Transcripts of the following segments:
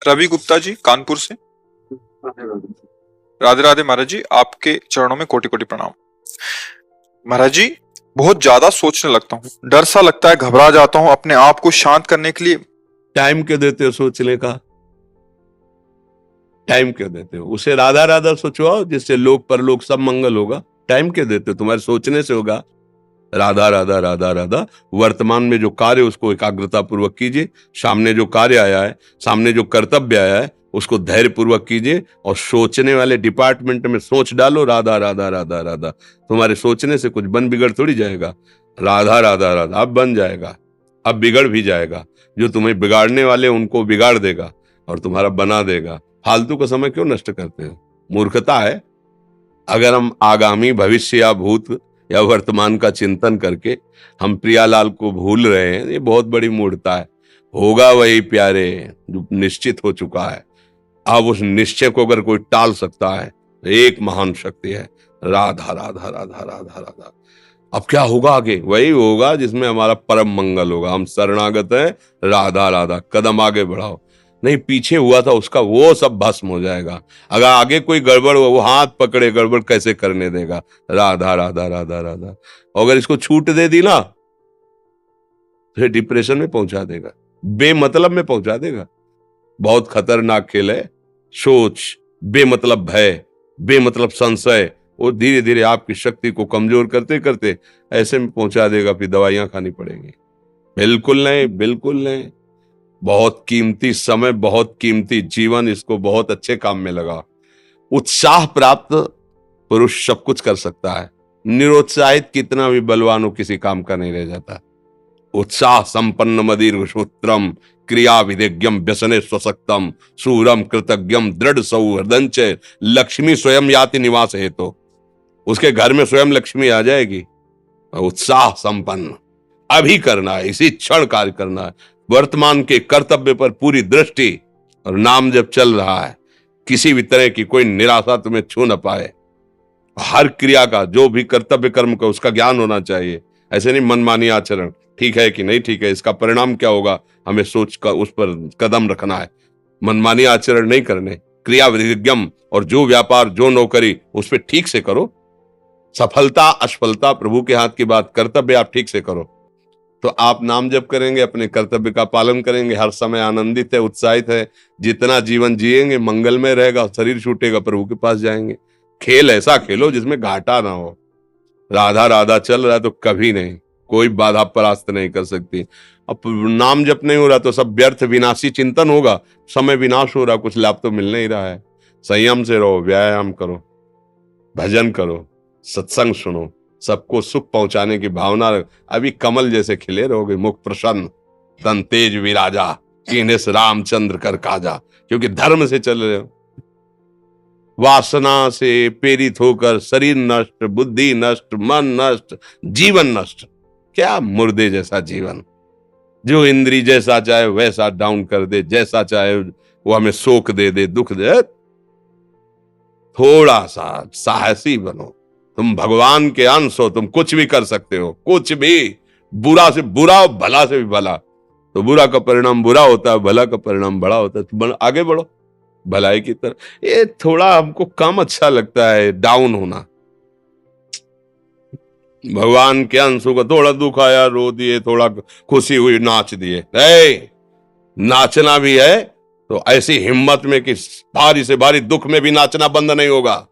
रवि गुप्ता जी कानपुर से। राधे राधे महाराज जी, आपके चरणों में कोटि कोटि प्रणाम। महाराज जी, बहुत ज्यादा सोचने लगता हूँ, डर सा लगता है, घबरा जाता हूँ। अपने आप को शांत करने के लिए टाइम क्यों देते हो सोचने का? टाइम क्यों देते हो? उसे राधा राधा सोचवाओ, जिससे लोक परलोक सब मंगल होगा। टाइम क्यों देते हो? तुम्हारे सोचने से होगा। राधा राधा राधा राधा। वर्तमान में जो कार्य उसको एकाग्रता पूर्वक कीजिए। सामने जो कार्य आया है, सामने जो कर्तव्य आया है, उसको धैर्य पूर्वक कीजिए और सोचने वाले डिपार्टमेंट में सोच डालो राधा राधा राधा राधा। तुम्हारे सोचने से कुछ बन बिगड़ थोड़ी जाएगा। राधा राधा राधा अब बन जाएगा, अब बिगड़ भी जाएगा। जो तुम्हें बिगाड़ने वाले उनको बिगाड़ देगा और तुम्हारा बना देगा। फालतू का समय क्यों नष्ट करते हो? मूर्खता है। अगर हम आगामी भविष्य या भूत या वर्तमान का चिंतन करके हम प्रियालाल को भूल रहे हैं, ये बहुत बड़ी मूर्खता है। होगा वही प्यारे जो निश्चित हो चुका है। अब उस निश्चय को अगर कोई टाल सकता है तो एक महान शक्ति है, राधा राधा राधा राधा राधा। अब क्या होगा आगे? वही होगा जिसमें हमारा परम मंगल होगा। हम शरणागत हैं, राधा राधा। कदम आगे बढ़ाओ। नहीं, पीछे हुआ था उसका वो सब भस्म हो जाएगा। अगर आगे कोई गड़बड़ हो, वो हाथ पकड़े गड़बड़ कैसे करने देगा? राधा राधा राधा राधा। अगर इसको छूट दे दी ना, फिर डिप्रेशन में पहुंचा देगा, बेमतलब में पहुंचा देगा। बहुत खतरनाक खेल है। सोच, बेमतलब भय, बेमतलब संशय, वो धीरे धीरे आपकी शक्ति को कमजोर करते करते ऐसे में पहुंचा देगा, फिर दवाइयां खानी पड़ेगी। बिल्कुल नहीं, बिल्कुल नहीं। बहुत कीमती समय, बहुत कीमती जीवन, इसको बहुत अच्छे काम में लगा। उत्साह प्राप्त पुरुष सब कुछ कर सकता है। निरुत्साहित कितना भी बलवान हो, किसी काम का नहीं रह जाता। उत्साह संपन्न मदीर्घ सूत्रम क्रिया विदेज्ञम व्यसने स्वसक्तम सूरम कृतज्ञम दृढ़ सौहृदंच लक्ष्मी स्वयं याति निवास हेतु। उसके घर में स्वयं लक्ष्मी आ जाएगी। उत्साह संपन्न अभी करना है, इसी क्षण कार्य करना है। वर्तमान के कर्तव्य पर पूरी दृष्टि, और नाम जब चल रहा है, किसी भी तरह की कोई निराशा तुम्हें छू न पाए। हर क्रिया का, जो भी कर्तव्य कर्म का, उसका ज्ञान होना चाहिए। ऐसे नहीं मनमानी आचरण, ठीक है कि नहीं ठीक है, इसका परिणाम क्या होगा, हमें सोच कर उस पर कदम रखना है। मनमानी आचरण नहीं करने। क्रिया विधिज्ञम, और जो व्यापार जो नौकरी उस पर ठीक से करो। सफलता असफलता प्रभु के हाथ की बात, कर्तव्य आप ठीक से करो तो आप नाम जप करेंगे, अपने कर्तव्य का पालन करेंगे, हर समय आनंदित है, उत्साहित है। जितना जीवन जिएंगे मंगलमय रहेगा। शरीर छूटेगा, प्रभु के पास जाएंगे। खेल ऐसा खेलो जिसमें घाटा ना हो। राधा राधा चल रहा है तो कभी नहीं, कोई बाधा परास्त नहीं कर सकती। अब नाम जप नहीं हो रहा तो सब व्यर्थ विनाशी चिंतन होगा। समय विनाश हो रहा, कुछ लाभ तो मिल नहीं रहा है। संयम से रहो, व्यायाम करो, भजन करो, सत्संग सुनो, सबको सुख पहुंचाने की भावना रख। अभी कमल जैसे खिले रहोगे, मुख प्रसन्न, तन तेज विराजा, कीन्हे से रामचंद्र कर काजा। क्योंकि धर्म से चल रहे हो। वासना से प्रेरित होकर शरीर नष्ट, बुद्धि नष्ट, मन नष्ट, जीवन नष्ट। क्या मुर्दे जैसा जीवन, जो इंद्री जैसा चाहे वैसा डाउन कर दे, जैसा चाहे वो हमें शोक दे दे, दुख दे। थोड़ा सा साहसी बनो। तुम भगवान के अंश हो, तुम कुछ भी कर सकते हो, कुछ भी। बुरा से बुरा, भला से भी भला। तो बुरा का परिणाम बुरा होता है, भला का परिणाम बड़ा होता है। तो आगे बढ़ो भलाई की तरफ। ये थोड़ा हमको कम अच्छा लगता है डाउन होना। भगवान के अंशों का थोड़ा दुख आया रो दिए, थोड़ा खुशी हुई नाच दिए। नाचना भी है तो ऐसी हिम्मत में कि भारी से भारी दुख में भी नाचना बंद नहीं होगा।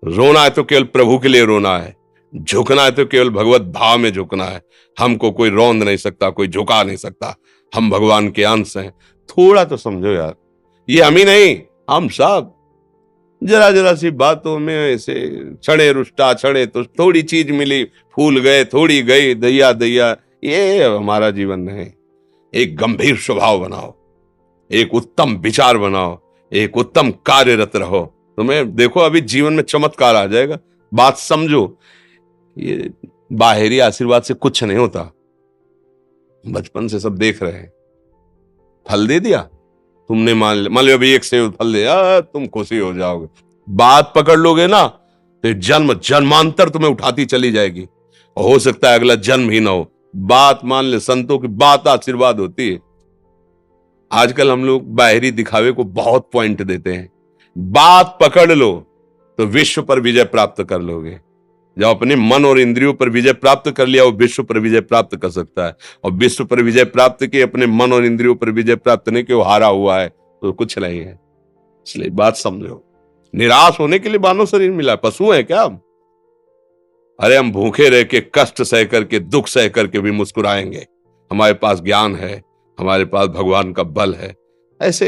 रोना है तो केवल प्रभु के लिए रोना है, झुकना है तो केवल भगवत भाव में झुकना है। हमको कोई रौंद नहीं सकता, कोई झुका नहीं सकता। हम भगवान के अंश हैं। थोड़ा तो समझो यार, ये हम ही नहीं, हम सब जरा जरा सी बातों में ऐसे छड़े रुष्टा छड़े, तो थोड़ी चीज मिली, फूल गए, थोड़ी गई, दैया दैया। ये हमारा जीवन नहीं। एक गंभीर स्वभाव बनाओ, एक उत्तम विचार बनाओ, एक उत्तम कार्यरत रहो। तुम्हें देखो अभी जीवन में चमत्कार आ जाएगा। बात समझो, ये बाहरी आशीर्वाद से कुछ नहीं होता। बचपन से सब देख रहे हैं। फल दे दिया तुमने, मान लो अभी एक सेब फल दिया, तुम खुशी हो जाओगे। बात पकड़ लोगे ना तो जन्म जन्मांतर तुम्हें उठाती चली जाएगी। और हो सकता है अगला जन्म ही ना हो। बात मान ले, संतों की बात आशीर्वाद होती है। आजकल हम लोग बाहरी दिखावे को बहुत पॉइंट देते हैं। बात पकड़ लो तो विश्व पर विजय प्राप्त कर लोगे। जब अपने मन और इंद्रियों पर विजय प्राप्त कर लिया, वो विश्व पर विजय प्राप्त कर सकता है। और विश्व पर विजय प्राप्त किए, अपने मन और इंद्रियों पर विजय प्राप्त नहीं किया, वो हारा हुआ है तो कुछ नहीं है। इसलिए बात समझो, निराश होने के लिए मानव शरीर मिला, पशु है क्या हम? अरे हम भूखे रह के, कष्ट सह करके, दुख सह करके भी मुस्कुराएंगे। हमारे पास ज्ञान है, हमारे पास भगवान का बल है। ऐसे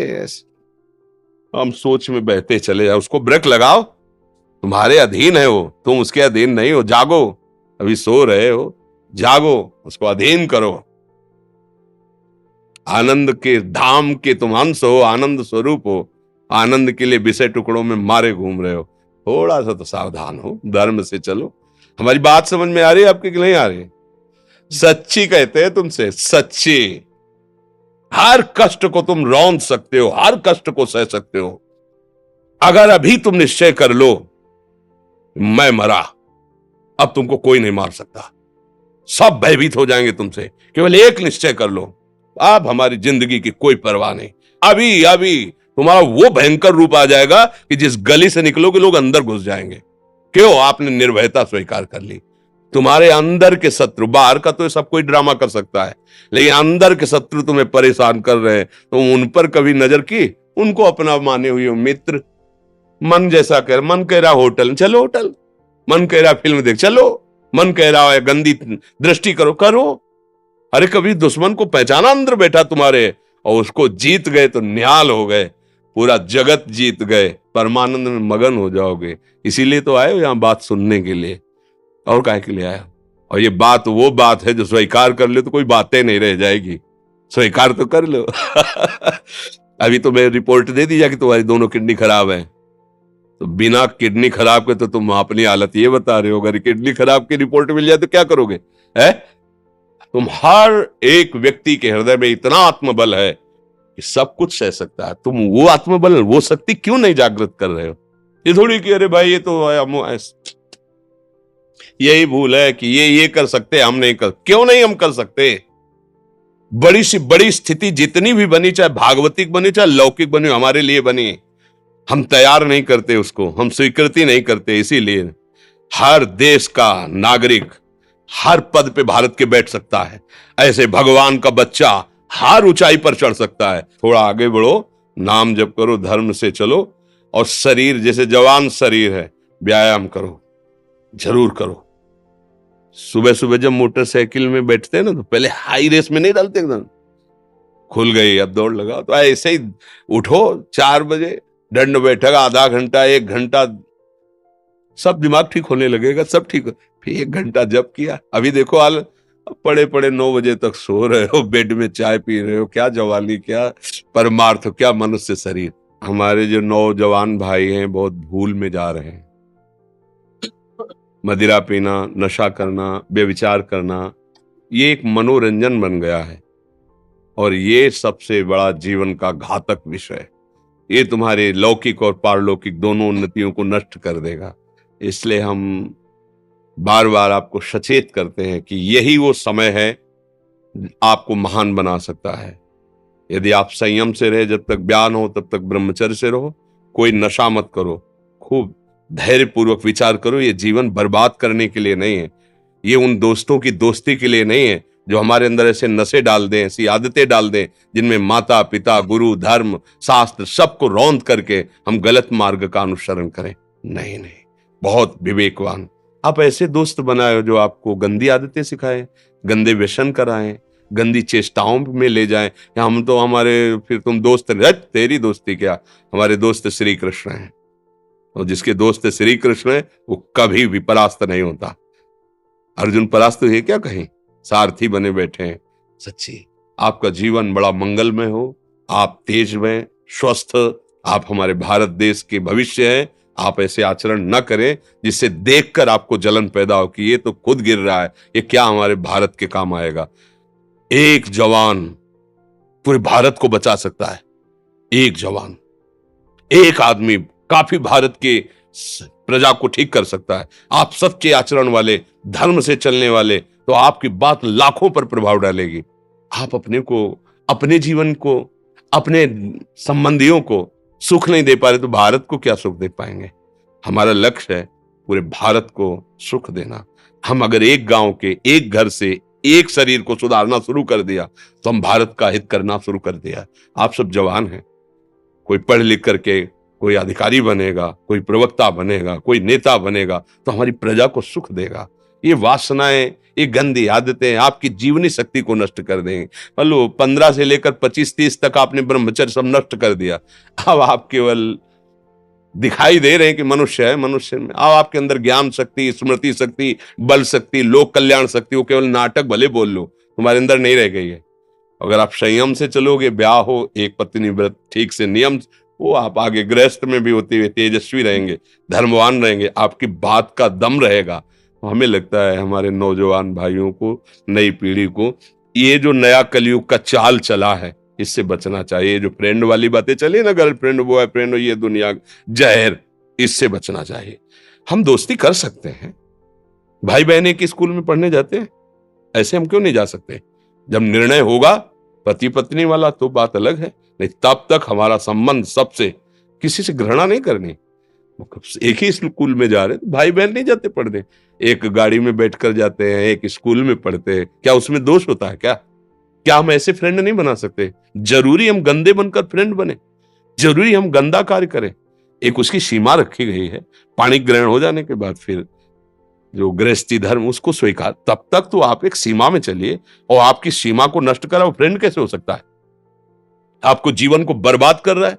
हम सोच में बहते चले जाओ, उसको ब्रेक लगाओ। तुम्हारे अधीन है वो, तुम उसके अधीन नहीं हो। जागो, अभी सो रहे हो, जागो, उसको अधीन करो। आनंद के धाम के तुम अंश हो, आनंद स्वरूप हो। आनंद के लिए विषय टुकड़ों में मारे घूम रहे हो। थोड़ा सा तो सावधान हो, धर्म से चलो। हमारी बात समझ में आ रही है आपकी कि नहीं आ रही? सच्ची कहते हैं तुमसे, सच्ची। हर कष्ट को तुम रौंद सकते हो, हर कष्ट को सह सकते हो। अगर अभी तुम निश्चय कर लो मैं मरा, अब तुमको कोई नहीं मार सकता। सब भयभीत हो जाएंगे तुमसे। केवल एक निश्चय कर लो, अब हमारी जिंदगी की कोई परवाह नहीं। अभी अभी तुम्हारा वो भयंकर रूप आ जाएगा कि जिस गली से निकलोगे लोग अंदर घुस जाएंगे। क्यों? आपने निर्भयता स्वीकार कर ली। तुम्हारे अंदर के शत्रु, बाहर का तो सब कोई ड्रामा कर सकता है, लेकिन अंदर के शत्रु तुम्हें परेशान कर रहे हैं, तुम उन पर कभी नजर की? उनको अपना माने हुए मित्र। मन जैसा कर, मन कह रहा होटल चलो, होटल। मन कह रहा फिल्म देख चलो, मन कह रहा है गंदी दृष्टि करो, करो। अरे कभी दुश्मन को पहचाना अंदर बैठा तुम्हारे, और उसको जीत गए तो निहाल हो गए, पूरा जगत जीत गए, परमानंद में मगन हो जाओगे। इसीलिए तो आए हो यहां बात सुनने के लिए, और काहे के लिए आया? और ये बात वो बात है जो स्वीकार कर ले तो कोई बातें नहीं रह जाएगी। स्वीकार तो कर लो। अभी तो मैं रिपोर्ट दे दी जा कि तुम्हारी दोनों किडनी खराब है, तो बिना किडनी खराब के तो तुम अपनी हालत ये बता रहे हो। अगर किडनी खराब की रिपोर्ट मिल जाए तो क्या करोगे? है तुम हर एक व्यक्ति के हृदय में इतना आत्मबल है कि सब कुछ सह सकता है। तुम वो आत्मबल, वो शक्ति क्यों नहीं जागृत कर रहे हो? ये थोड़ी कि अरे भाई ये तो यही भूल है कि ये कर सकते, हम नहीं कर। क्यों नहीं हम कर सकते? बड़ी सी बड़ी स्थिति जितनी भी बनी, चाहे भागवतिक बनी चाहे लौकिक बनी, हमारे लिए बनी, हम तैयार नहीं करते उसको, हम स्वीकृति नहीं करते। इसीलिए हर देश का नागरिक हर पद पे भारत के बैठ सकता है। ऐसे भगवान का बच्चा हर ऊंचाई पर चढ़ सकता है। थोड़ा आगे बढ़ो, नाम जप करो, धर्म से चलो, और शरीर जैसे जवान शरीर है, व्यायाम करो, जरूर करो। सुबह सुबह जब मोटरसाइकिल में बैठते हैं ना, तो पहले हाई रेस में नहीं डालते, एकदम खुल गई अब दौड़ लगाओ, तो ऐसे ही उठो 4 बजे, दंड बैठक आधा घंटा 1 घंटा, सब दिमाग ठीक होने लगेगा, सब ठीक। फिर 1 घंटा जप किया। अभी देखो हाल, पड़े पड़े 9 बजे तक सो रहे हो, बेड में चाय पी रहे हो। क्या जवानी, क्या परमार्थ, क्या मनुष्य शरीर। हमारे जो नौजवान भाई हैं बहुत भूल में जा रहे हैं। मदिरा पीना, नशा करना, व्यभिचार करना, ये एक मनोरंजन बन गया है, और ये सबसे बड़ा जीवन का घातक विषय है। ये तुम्हारे लौकिक और पारलौकिक दोनों उन्नतियों को नष्ट कर देगा। इसलिए हम बार बार आपको सचेत करते हैं कि यही वो समय है आपको महान बना सकता है। यदि आप संयम से रहे, जब तक ज्ञान हो तब तक ब्रह्मचर्य से रहो, कोई नशा मत करो, खूब धैर्य पूर्वक विचार करो। ये जीवन बर्बाद करने के लिए नहीं है, ये उन दोस्तों की दोस्ती के लिए नहीं है जो हमारे अंदर ऐसे नशे डाल दें, ऐसी आदतें डाल दें जिनमें माता पिता, गुरु, धर्म, शास्त्र सबको रौंद करके हम गलत मार्ग का अनुसरण करें। नहीं नहीं, बहुत विवेकवान। आप ऐसे दोस्त बनाए जो आपको गंदी आदतें सिखाएं, गंदे व्यसन कराएं, गंदी चेष्टाओं में ले जाएं। या हम तो हमारे, फिर तुम दोस्त, तेरी दोस्ती क्या, हमारे दोस्त श्री कृष्ण हैं, और जिसके दोस्त श्री कृष्ण है वो कभी भी परास्त नहीं होता। अर्जुन परास्त है क्या कहीं? सारथी बने बैठे हैं। सच्ची आपका जीवन बड़ा मंगलमय हो, आप तेज में स्वस्थ, आप हमारे भारत देश के भविष्य हैं। आप ऐसे आचरण न करें जिससे देखकर आपको जलन पैदा हो कि ये तो खुद गिर रहा है, ये क्या हमारे भारत के काम आएगा। एक जवान पूरे भारत को बचा सकता है। एक जवान, एक आदमी काफी भारत के प्रजा को ठीक कर सकता है। आप सच्चे आचरण वाले, धर्म से चलने वाले, तो आपकी बात लाखों पर प्रभाव डालेगी। आप अपने को, अपने जीवन को, अपने संबंधियों को सुख नहीं दे पा रहे तो भारत को क्या सुख दे पाएंगे? हमारा लक्ष्य है पूरे भारत को सुख देना। हम अगर एक गांव के एक घर से एक शरीर को सुधारना शुरू कर दिया तो हम भारत का हित करना शुरू कर दिया। आप सब जवान हैं, कोई पढ़ लिख करके कोई अधिकारी बनेगा, कोई प्रवक्ता बनेगा, कोई नेता बनेगा तो हमारी प्रजा को सुख देगा। ये वासनाएं, ये गंदी आदतें आपकी जीवनी शक्ति को नष्ट कर देंगे। मान लो 15 से लेकर 25-30 तक आपने ब्रह्मचर्य सब नष्ट कर दिया, अब आप केवल दिखाई दे रहे हैं कि मनुष्य है, मनुष्य में अब आपके अंदर ज्ञान शक्ति, स्मृति शक्ति, बल शक्ति, लोक कल्याण शक्ति, वो केवल नाटक भले बोल लो, तुम्हारे अंदर नहीं रह गई है। अगर आप संयम से चलोगे, ब्याह हो, एक पत्नी व्रत ठीक से नियम, वो आप आगे गृहस्थ में भी होते हुए तेजस्वी रहेंगे, धर्मवान रहेंगे, आपकी बात का दम रहेगा। तो हमें लगता है हमारे नौजवान भाइयों को, नई पीढ़ी को, ये जो नया कलयुग का चाल चला है इससे बचना चाहिए। जो फ्रेंड वाली बातें चली ना, गर्लफ्रेंड बॉयफ्रेंड, ये दुनिया जहर, इससे बचना चाहिए। हम दोस्ती कर सकते हैं, भाई बहन एक स्कूल में पढ़ने जाते हैं, ऐसे हम क्यों नहीं जा सकते? जब निर्णय होगा पति पत्नी वाला तो बात अलग है, नहीं तब तक हमारा संबंध सबसे, किसी से घृणा नहीं करनी। एक ही स्कूल में जा रहे, भाई बहन नहीं जाते पढ़ने, एक गाड़ी में बैठकर जाते हैं, एक स्कूल में पढ़ते हैं, क्या उसमें दोष होता है? क्या हम ऐसे फ्रेंड नहीं बना सकते? जरूरी हम गंदे बनकर फ्रेंड बने? जरूरी हम गंदा कार्य करें? एक उसकी सीमा रखी गई है, पाणी ग्रहण हो जाने के बाद फिर जो गृहस्थी धर्म उसको स्वीकार, तब तक तो आप एक सीमा में चलिए। और आपकी सीमा को नष्ट करा वो फ्रेंड कैसे हो सकता है? आपको जीवन को बर्बाद कर रहा है,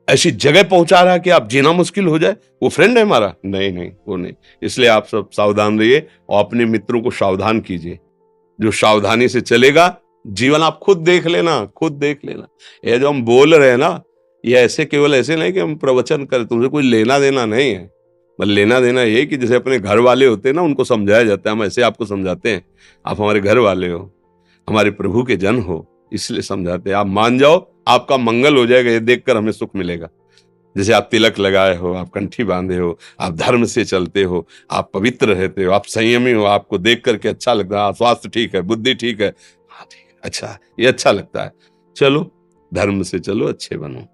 ऐसी जगह पहुंचा रहा है कि आप जीना मुश्किल हो जाए, वो फ्रेंड है हमारा? नहीं, वो नहीं। इसलिए आप सब सावधान रहिए और अपने मित्रों को सावधान कीजिए। जो सावधानी से चलेगा, जीवन आप खुद देख लेना, खुद देख लेना। ये जो हम बोल रहे हैं ना, ये ऐसे केवल ऐसे नहीं कि हम प्रवचन करें, तुमसे कोई लेना देना नहीं है। बस लेना देना ये कि जैसे अपने घर वाले होते हैं ना, उनको समझाया जाता है, हम ऐसे आपको समझाते हैं, आप हमारे घर वाले हो, हमारे प्रभु के जन हो, इसलिए समझाते हैं। आप मान जाओ, आपका मंगल हो जाएगा, ये देखकर हमें सुख मिलेगा। जैसे आप तिलक लगाए हो, आप कंठी बांधे हो, आप धर्म से चलते हो, आप पवित्र रहते हो, आप संयमी हो, आपको देख करके अच्छा लगता है, स्वास्थ्य ठीक है, बुद्धि ठीक है, हाँ ठीक है, अच्छा, ये अच्छा लगता है। चलो धर्म से चलो, अच्छे बनो।